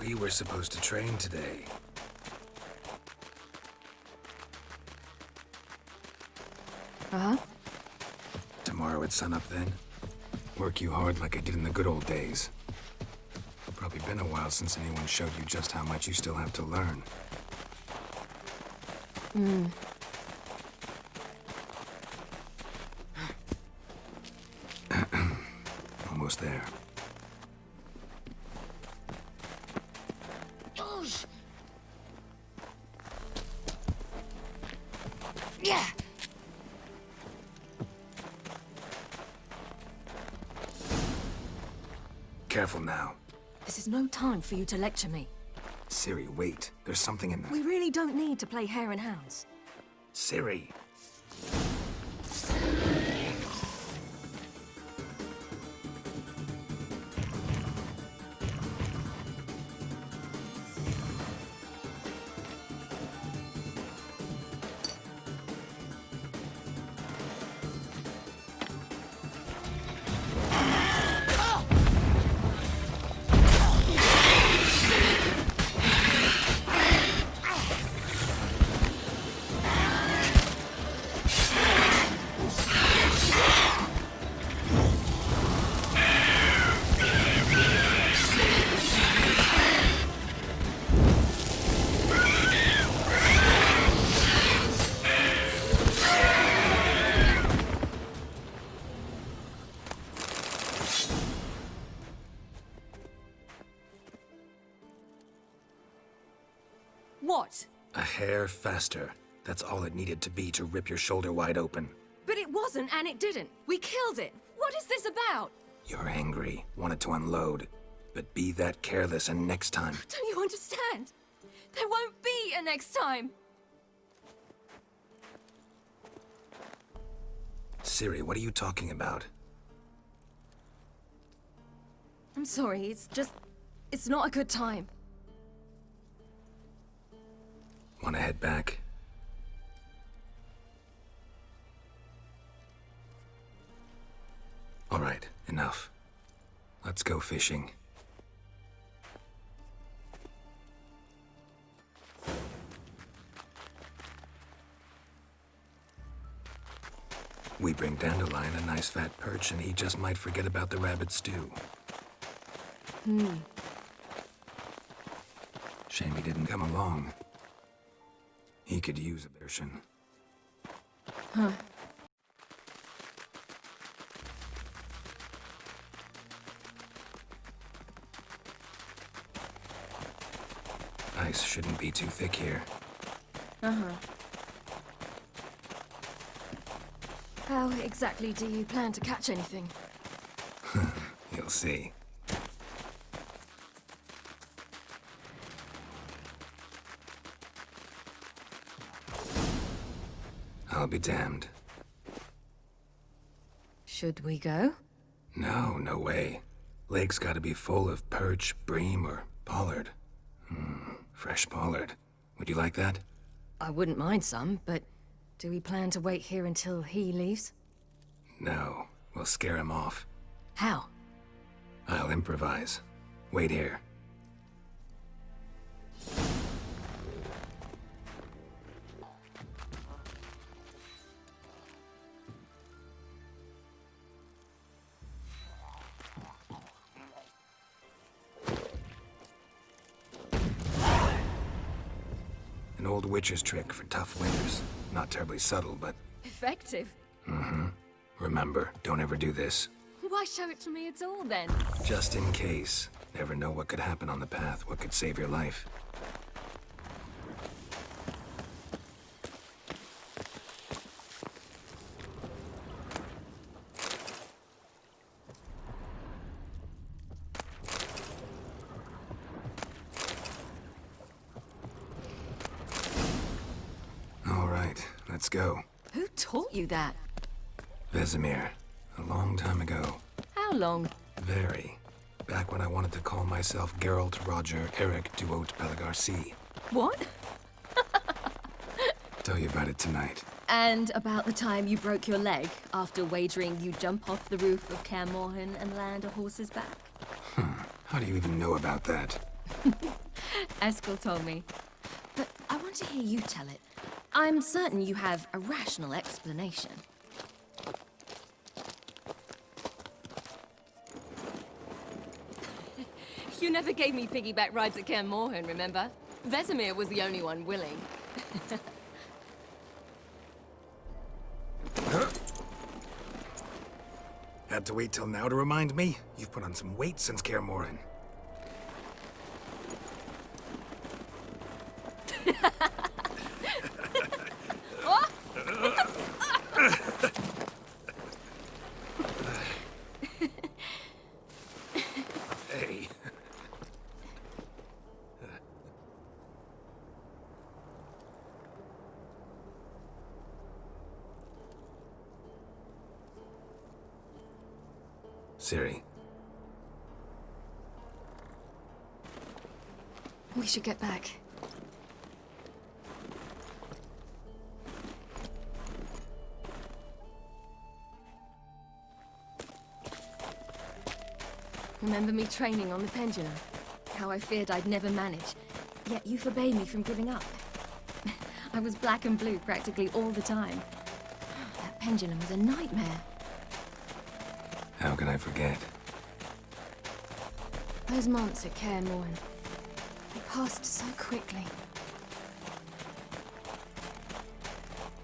We were supposed to train today. Uh-huh. Tomorrow at sunup then? Work you hard like I did in the good old days. Probably been a while since anyone showed you just how much you still have to learn. Almost there. Yeah. Careful now. This is no time for you to lecture me. Siri, wait. There's something in there. We really don't need to play hare and hounds. Siri. What? A hair faster. That's all it needed to be to rip your shoulder wide open. But it wasn't, and it didn't. We killed it. What is this about? You're angry, wanted to unload. But be that careless and next time. Don't you understand? There won't be a next time. Siri, what are you talking about? I'm sorry, it's not a good time. Want to head back? All right, enough. Let's go fishing. We bring Dandelion a nice fat perch, and he just might forget about the rabbit stew. Shame he didn't come along. He could use a version. Huh. Ice shouldn't be too thick here. Uh-huh. How exactly do you plan to catch anything? You'll see. I'll be damned. Should we go? No, no way. Lake's gotta be full of perch, bream, or pollard. Fresh pollard. Would you like that? I wouldn't mind some, but do we plan to wait here until he leaves? No, we'll scare him off. How? I'll improvise. Wait here. An old witch's trick for tough winters. Not terribly subtle, but... Effective. Remember, don't ever do this. Why show it to me at all, then? Just in case. Never know what could happen on the path, what could save your life. All right, let's go. Who taught you that? Vesemir. A long time ago. How long? Very. Back when I wanted to call myself Geralt Roger Eric Duot Pelagarcy. What? Tell you about it tonight. And about the time you broke your leg after wagering you jump off the roof of Kaer Morhen and land a horse's back? How do you even know about that? Eskel told me. But I want to hear you tell it. I'm certain you have a rational explanation. You never gave me piggyback rides at Kaer Morhen, remember? Vesemir was the only one willing. Had to wait till now to remind me? You've put on some weight since Kaer Morhen. Hey. Siri. We should get back. Remember me training on the pendulum? How I feared I'd never manage. Yet you forbade me from giving up. I was black and blue practically all the time. That pendulum was a nightmare. How can I forget? Those months at Kaer Morhen, they passed so quickly.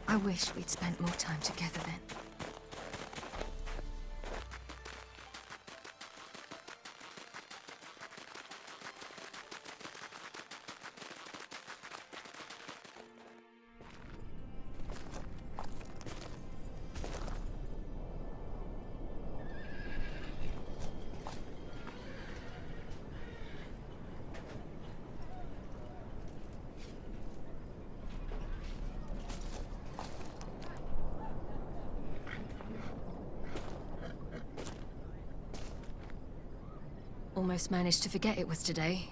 I wish we'd spent more time together then. Almost managed to forget it was today.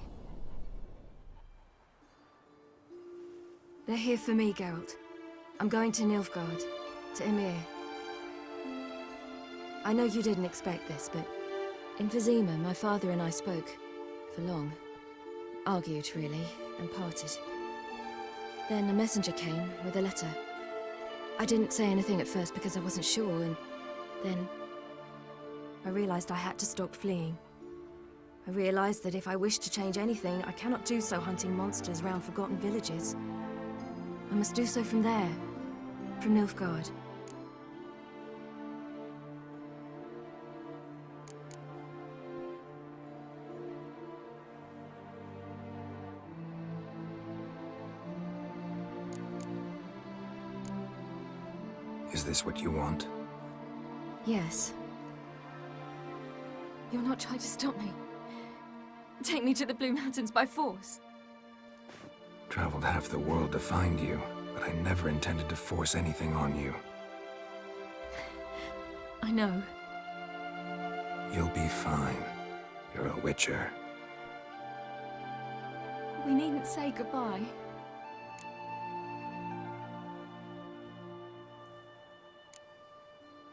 They're here for me, Geralt. I'm going to Nilfgaard, to Emir. I know you didn't expect this, but in Vizima, my father and I spoke for long. Argued, really, and parted. Then a messenger came with a letter. I didn't say anything at first because I wasn't sure, and then I realized I had to stop fleeing. I realized that if I wish to change anything, I cannot do so hunting monsters round forgotten villages. I must do so from there, from Nilfgaard. Is this what you want? Yes. You're not trying to stop me. Take me to the Blue Mountains by force. Traveled half the world to find you, but I never intended to force anything on you. I know. You'll be fine. You're a witcher. We needn't say goodbye.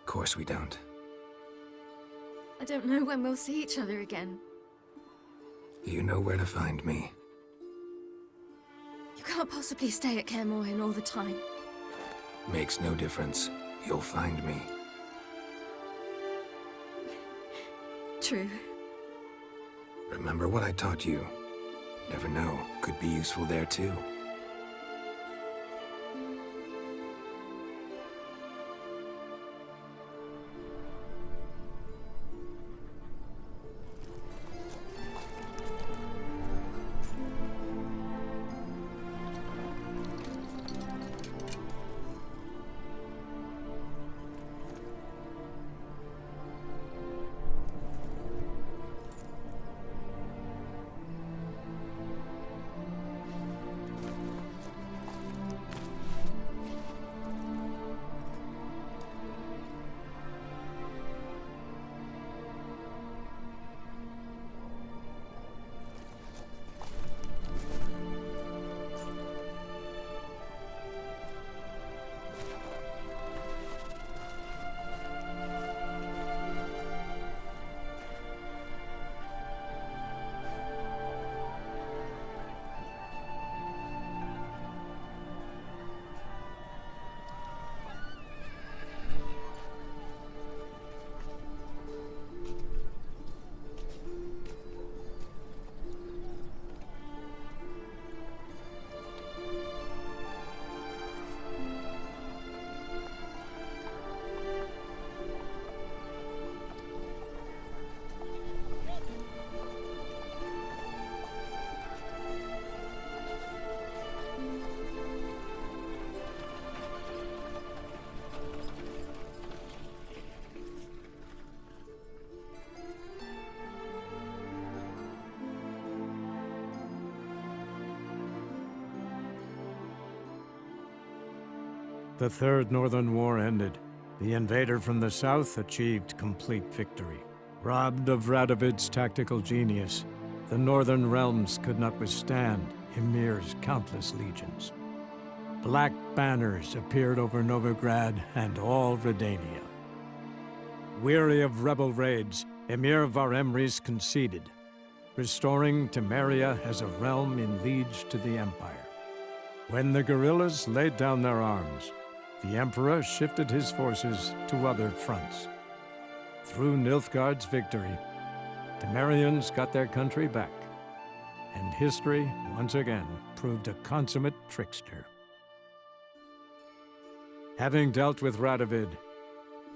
Of course we don't. I don't know when we'll see each other again. You know where to find me. You can't possibly stay at Kaer Morhen all the time. Makes no difference. You'll find me. True. Remember what I taught you. Never know, could be useful there too. The Third Northern War ended. The invader from the south achieved complete victory. Robbed of Radovid's tactical genius, the northern realms could not withstand Emir's countless legions. Black banners appeared over Novigrad and all Redania. Weary of rebel raids, Emir Varemris conceded, restoring Temeria as a realm in liege to the Empire. When the guerrillas laid down their arms, the Emperor shifted his forces to other fronts. Through Nilfgaard's victory, Temerians got their country back, and history, once again, proved a consummate trickster. Having dealt with Radovid,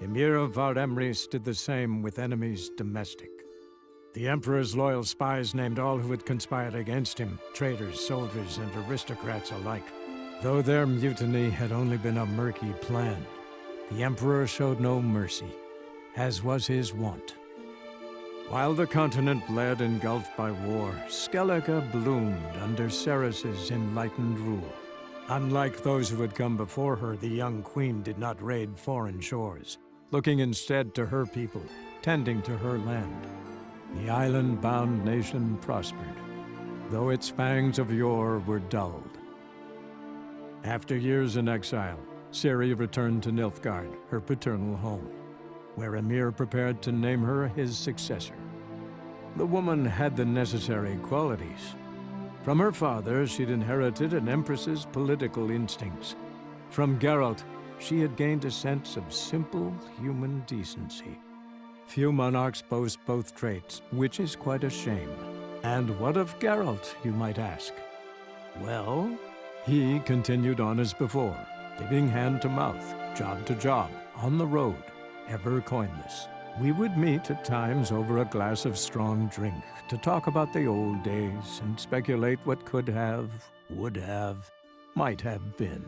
Emir of Varemris did the same with enemies domestic. The Emperor's loyal spies named all who had conspired against him, traitors, soldiers, and aristocrats alike. Though their mutiny had only been a murky plan, the Emperor showed no mercy, as was his wont. While the continent bled engulfed by war, Skellige bloomed under Ceres's enlightened rule. Unlike those who had come before her, the young queen did not raid foreign shores, looking instead to her people, tending to her land. The island-bound nation prospered, though its fangs of yore were dulled. After years in exile, Ciri returned to Nilfgaard, her paternal home, where Emir prepared to name her his successor. The woman had the necessary qualities. From her father, she'd inherited an empress's political instincts. From Geralt, she had gained a sense of simple human decency. Few monarchs boast both traits, which is quite a shame. And what of Geralt, you might ask? Well, he continued on as before, living hand to mouth, job to job, on the road, ever coinless. We would meet at times over a glass of strong drink to talk about the old days and speculate what could have, would have, might have been.